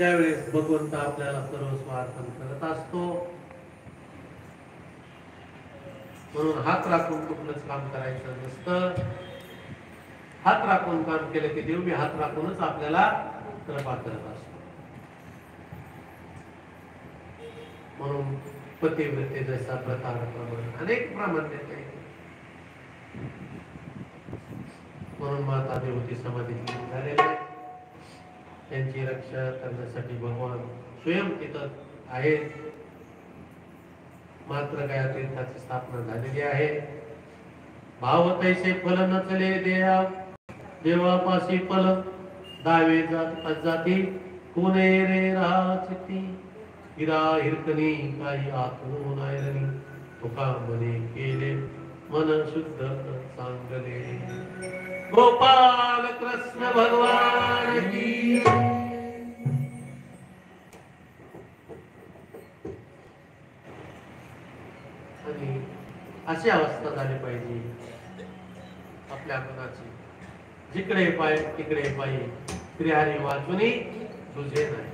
त्यावेळेस भगवंत आपल्याला सर्वस्व अर्पण करत असतो. म्हणून हात राखून कुठलंच काम करायचं नसतं. हात राखून काम केलं की देव बी हात राखूनच आपल्याला कृपा करत असतो. म्हणून पतिव्रते जसा प्रमाण अनेक प्रामाण्यता आहे. म्हणून माता देवती समाधीत झालेल्या आहेत. त्यांची रक्षा करण्यासाठी भगवान स्वयं तिथं आहेत. मात्र काय तीर्थाची स्थापना झालेली आहे. भाव तैसे फल नचले देवा देवापाशी फल दावे जाती कोणे रे राचिती हिरा हिरकणी काही आतून आयरणी तुका मने केले मन शुद्ध चांगले. गोपाल कृष्ण भगवान की. आणि अशी अवस्था झाली पाहिजे आपल्या मनाची. जिकडे पाय तिकडे पाय श्रीहरी वाचुनी तुझे नाही.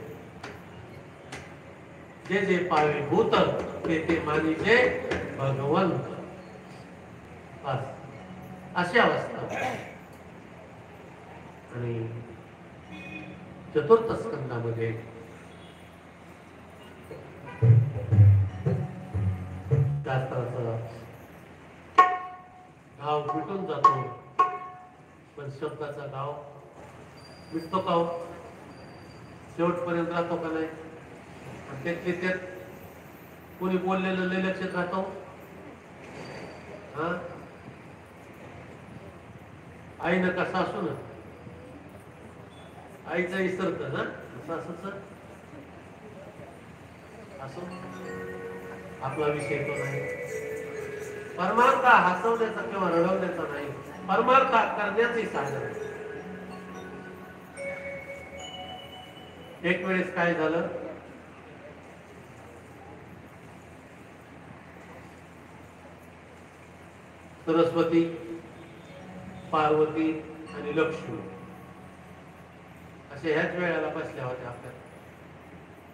जे जे पावे भूत ते ते मानीचे भगवंत. अशी अवस्था. आणि चतुर्थ स्कंदामध्ये शास्त्राचा गाव मिटून जातो, पण शब्दाचा गाव मिटतो का? शेवटपर्यंत राहतो का नाही? त्यात कोणी बोललेलं लय लक्षात राहतो. हा, आई न कसा असू ना, आईचा इसरत ना असं आपला विषय तो नाही. परमार्थ हसवण्याचा किंवा रडवण्याचा नाही, परमार्थ करण्याचे साधन. एक वेळेस काय झालं, सरस्वती, पार्वती आणि लक्ष्मी असे ह्याच वेळेला बसल्या होत्या आपल्या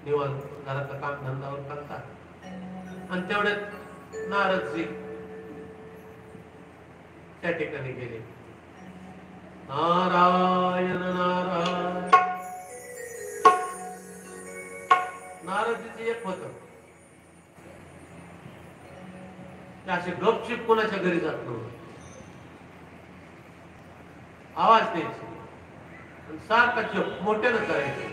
निवांत घराचं काम धंदावर करतात. आणि तेवढ्यात नारदजी त्या ठिकाणी गेले. नारायण नारायण. नारदजीचं एक होत, असे गपचिप कोणाच्या घरी जात नव्हते. आवाज द्यायचे आणि सारखा जप मोठ्यानं करायचे.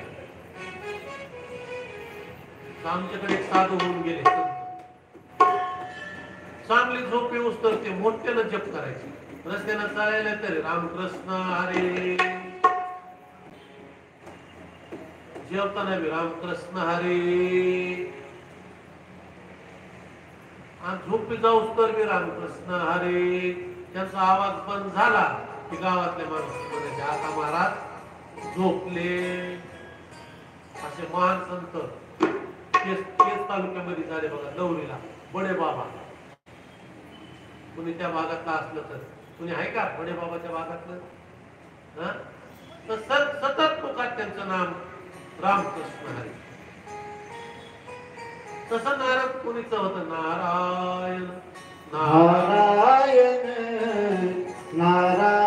आमच्याकडे एक साधू होऊन गेले, चांगली झोप येऊस तर ते मोठ्यानं जप करायचे. रस्त्यानं चालायला तरी रामकृष्ण हरे, जेवताना बी रामकृष्ण हरे, आणि झोपी जाऊस तर बी रामकृष्ण हरे. त्यांचा आवाज बंद झाला की गावातल्या माणसं म्हणायचे आता महाराज झोपले. असे महान संत केस तालुक्यामध्ये झाले बघा. लवरीला बडे बाबा, कुणी त्या भागातला असलं तर, कुणी आहे का बडे बाबाच्या भागातलं? तर सतत पुकार त्यांचं नाम रामकृष्ण हरी. तसं नारद कुणीच होतं, नारायण नारायण नारायण